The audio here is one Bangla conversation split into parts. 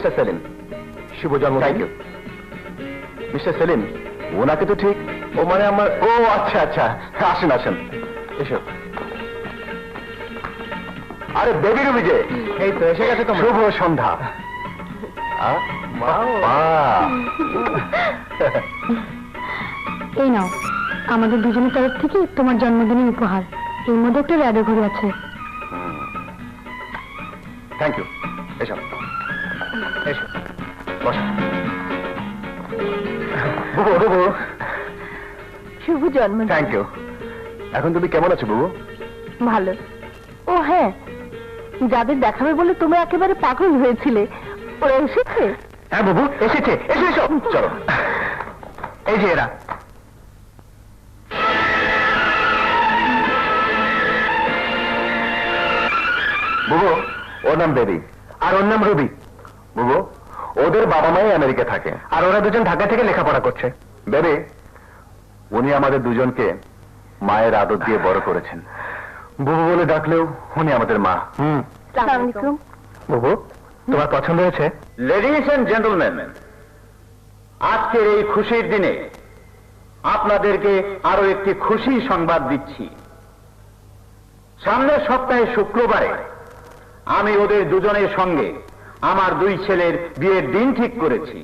মিস্টার সেলিম। শুভ জন্ম। Thank you mister Selim. ওনাকে তো ঠিক, ও মানে আমার, ও আচ্ছা আচ্ছা, আসেন আসেন, এসো। আরে বেবি রুবি যে, এই তো এসে গেছে। শুভ সন্ধ্যা। এই নাও আমাদের দুজনের তরফ থেকে তোমার জন্মদিনের উপহার। এর মধ্যে একটা রেডো ঘড়ি আছে। Thank you. এসো এসো, বসো। বুবু, শুভ জন্মদিন। Thank you. এখন তুমি কেমন আছো বুবু? ভালো। ও হ্যাঁ, যাদের দেখাবে বলে তোমরা একেবারে পাগল হয়েছিলে, ওরা এসেছে? হ্যাঁ বুবু এসেছে, এসো এসো, চলো। এই যে এরা। বুবু, ওর নাম বেবি আর ওর নাম রুবি। বুবু, ওদের বাবা মাই আমেরিকা থাকে আর ওরা দুজন ঢাকা থেকে লেখাপড়া করছে। বেবি, উনি আমাদের দুজনকে মায়ের আদর দিয়ে বড় করেছেন। বুবু বলে ডাকলেও উনি আমাদের মা। আসসালামু আলাইকুম। বুবু, তোমার পছন্দ হয়েছে? লেডিস এন্ড জেন্টলম্যান, আজকের এই খুশির দিনে আপনাদেরকে আরো একটি খুশি সংবাদ দিচ্ছি। সামনের সপ্তাহে শুক্রবারে আমি ওদের দুজনের সঙ্গে আমার দুই ছেলের বিয়ের দিন ঠিক করেছি।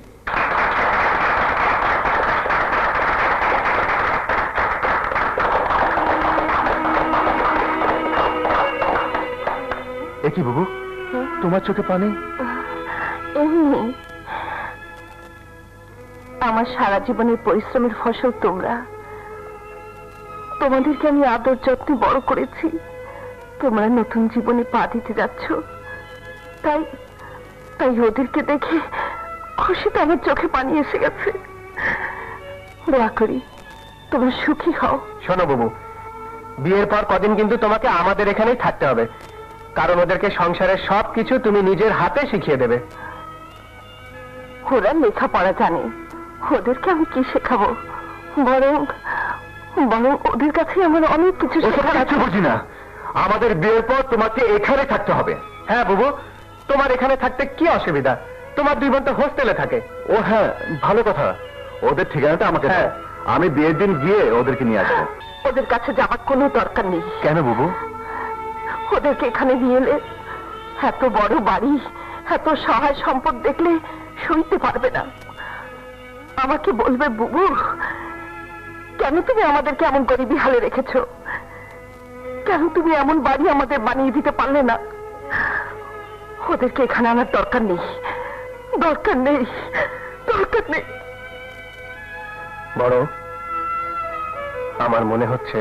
এ কি বুবু, তোমার চোখে পানি? এমনি, আমার সারা জীবনের পরিশ্রমের ফসল তোমরা। তোমাদেরকে আমি আদর যত্নে বড় করেছি। তোমরা নতুন জীবনে পা দিতে যাচ্ছ, তাই তাই ওদেরকে দেখে খুশিতে আমার চোখে পানি এসে গেছে। দোয়া করি তোমরা সুখী হও। শোনো বুবু, বিয়ের পর কদিন কিন্তু তোমাকে আমাদের এখানেই থাকতে হবে, কারণ ওদেরকে সংসারের সবকিছু তুমি নিজের হাতে শিখিয়ে দেবে। ওরা লেখাপড়া জানে, ওদেরকে আমি কি শেখাবো? বরং বরং ওদের কাছে আমার অনেক কিছু শেখার আছে। বুঝি না, আমাদের বিয়ের পর তোমাকে এখানে থাকতে হবে। হ্যাঁ বুবু, তোমার এখানে থাকতে কি অসুবিধা? তোমার দুই বোন তো হোস্টেলে থাকে। ও হ্যাঁ, ভালো কথা। ওদের ঠিকানাটা আমাকে দাও, আমি বিয়ের দিন গিয়ে ওদেরকে নিয়ে আসবো। ওদের কাছে যাবার কোনো দরকার নেই। কেন বুবু? ওদেরকে এখানে নিয়ে এলে এত বড় বাড়ি, এত সহায় সম্পদ দেখলে সইতে পারবে না। আমাকে বলবে, বুবু কেন তুমি আমাদেরকে এমন গরিবী হালে রেখেছো? কেন তুমি এমন বাড়ি আমাদের বানিয়ে দিতে পারলে না? ওদেরকে এখানে আনার দরকার নেই, দরকার নেই, দরকার নেই। বড়, আমার মনে হচ্ছে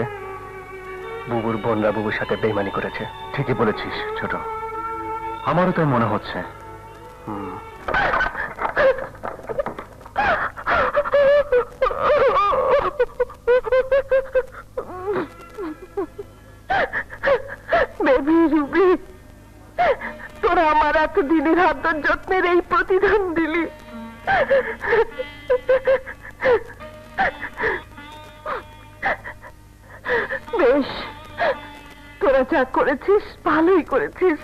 বুবুর বোনরা বুবুর সাথে বেইমানি করেছে। ঠিকই বলেছিস ছোট, আমারও তাই মনে হচ্ছে। বেবি রুবি, তোরা আমার এত দিনের আদর যত্নের এই প্রতিদান দিলি। বেশ, তোরা যা করেছিস ভালোই করেছিস।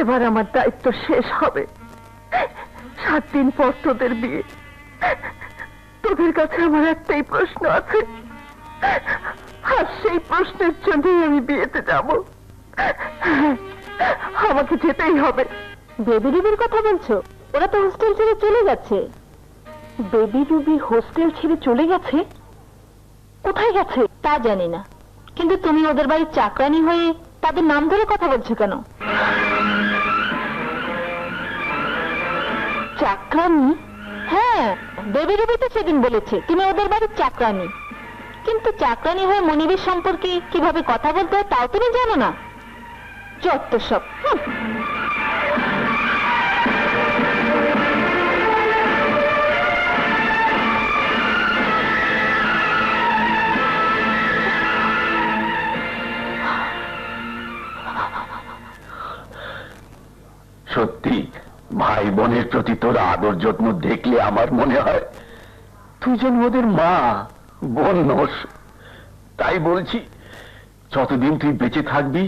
এবার আমার দায়িত্ব শেষ হবে। 7 দিন পর তোদের বিয়ে। তোদের কাছে আমার একটাই প্রশ্ন আছে, আর সেই প্রশ্নের জন্যই আমি বিয়েতে যাব। আমাকে যেতেই হবে। বেবি রুবির কথা বলছো? ওরা তো হোস্টেল ছেড়ে চলে গেছে। বেবি রুবি হোস্টেল ছেড়ে চলে গেছে? কোথায় গেছে তা জানি না, কিন্তু তুমি ওদের বাড়ির চাকরানি হয়ে তাদের নাম ধরে কথা বলছো কেন? চাকরানি? হ্যাঁ, বেবি রুবি তো সেদিন বলেছে তুমি ওদের বাড়ির চাকরানি, কিন্তু চাকরানি হয়ে মনিবের সম্পর্কে কিভাবে কথা বলতে হয় তাও তুমি জানো না? যত সব। সত্যি ভাই বোনের প্রতি তোর আদর যত্ন দেখলে আমার মনে হয় তুই যেন ওদের মা বোন নোস। তাই বলছি, যতদিন তুই বেঁচে থাকবি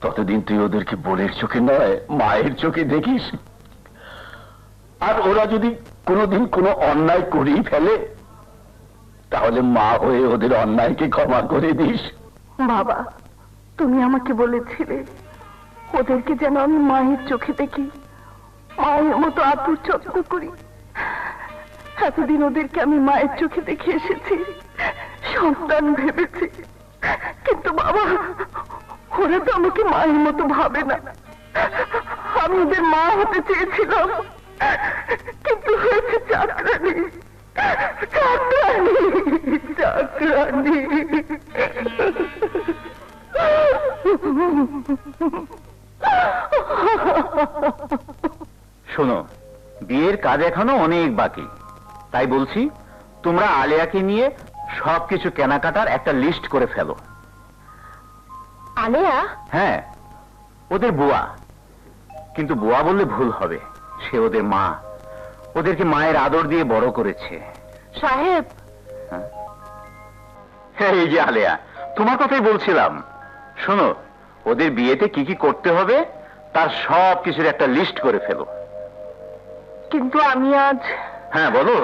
ততদিন তুই ওদেরকে বোনের চোখে নয় মায়ের চোখে দেখিস। আর ওরা যদি কোনোদিন কোনো অন্যায় করেই ফেলে, তাহলে মা হয়ে ওদের অন্যায়কে ক্ষমা করে দিস। বাবা, তুমি আমাকে বলেছিলে ওদেরকে যেন আমি মায়ের চোখে দেখি, মায়ের মতো আতুর যত্ন করি। এতদিন ওদেরকে আমি মায়ের চোখে দেখে এসেছি, সন্তান ভেবেছি। কিন্তু বাবা, ওরা তো আমাকে মায়ের মতো ভাবে না। আমি ওদের মা হতে চেয়েছিলাম, কিন্তু হয়েছে চাকরানি, চাকরানি, চাকরানি। শোনো, বিয়ের কাজ এখনো অনেক বাকি, তাই বলছি তোমরা আলেয়াকে নিয়ে সবকিছু কেনাকাটার একটা লিস্ট করে ফেলো। আলেয়া? হ্যাঁ, ওদের বুয়া। কিন্তু বুয়া বললে ভুল হবে, সে ওদের মা। ওদেরকে মায়ের আদর দিয়ে বড় করেছে। সাহেব, হ্যাঁ, এই যে আলেয়া, তোমার কথাই বলছিলাম। শোনো, ওদের বিয়েতে কি কি করতে হবে তার সব কিছুর একটা লিস্ট করে ফেলো। কিন্তু আমি আজ হ্যাঁ, বলো।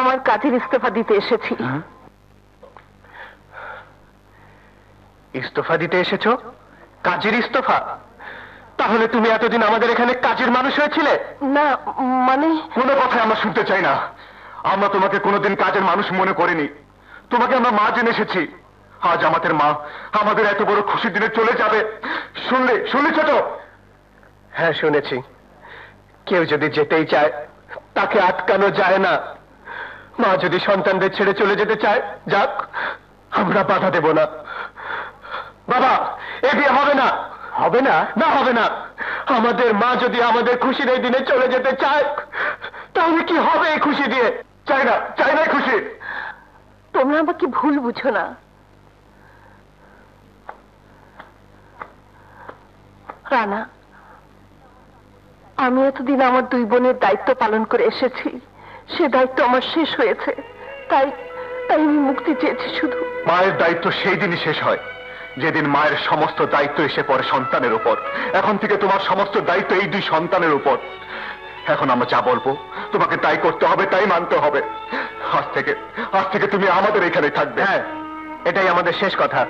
আমার কাজের ইস্তফা দিতে এসেছি। ইস্তফা দিতে এসেছো? কাজের ইস্তফা? তাহলে তুমি এতদিন আমাদের এখানে কাজের মানুষ হয়েছিলে? না, মানে কোনো কথাই আমরা শুনতে চাই না। আমরা তোমাকে কোনোদিন কাজের মানুষ মনে করিনি। তোমাকে আমরা মা জেনে এসেছি। আজ আমাদের মা আমাদের এত বড় খুশির দিনে চলে যাবে। শুনলে ছোট? হ্যাঁ, শুনেছি। কেউ যদি যেতেই চায় তাকে আটকানো যায় না। মা যদি সন্তানদের ছেড়ে চলে যেতে চায়, যাক, আমরা বাধা দেব না। বাবা, এ বিয়ে হবে না। হবে না? না, হবে না। আমাদের মা যদি আমাদের খুশির এই দিনে চলে যেতে চায়, তাহলে কি হবে এই খুশি দিয়ে? চাই না, চাই না খুশি। তোমরা আমাকে ভুল বুঝো না। রানা, আমি এতদিন আমার দুই বোনের দায়িত্ব পালন করে এসেছি। সে দায়িত্ব আমার শেষ হয়েছে, তাই আমি মুক্তি চেয়েছি শুধু। মায়ের দায়িত্ব সেই দিনই শেষ হয় যেদিন মায়ের সমস্ত দায়িত্ব এসে পড়ে সন্তানের উপর। এখন থেকে তোমার সমস্ত দায়িত্ব এই দুই সন্তানের উপর। এখন আমরা যা বলবো তোমাকে তাই করতে হবে, তাই মানতে হবে। আজ থেকে তুমি আমাদের এখানে থাকবে। হ্যাঁ, এটাই আমাদের শেষ কথা।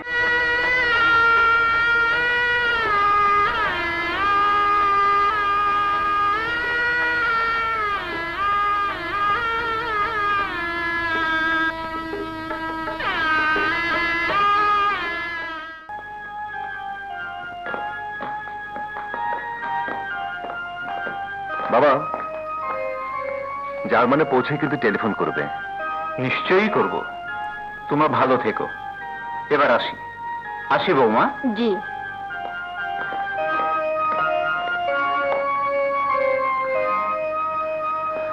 বাবা, জার্মানে পৌঁছে কিন্তু টেলিফোন করবে। নিশ্চয়ই করব। তোমরা ভালো থেকো। এবার আসি বৌমা। জি।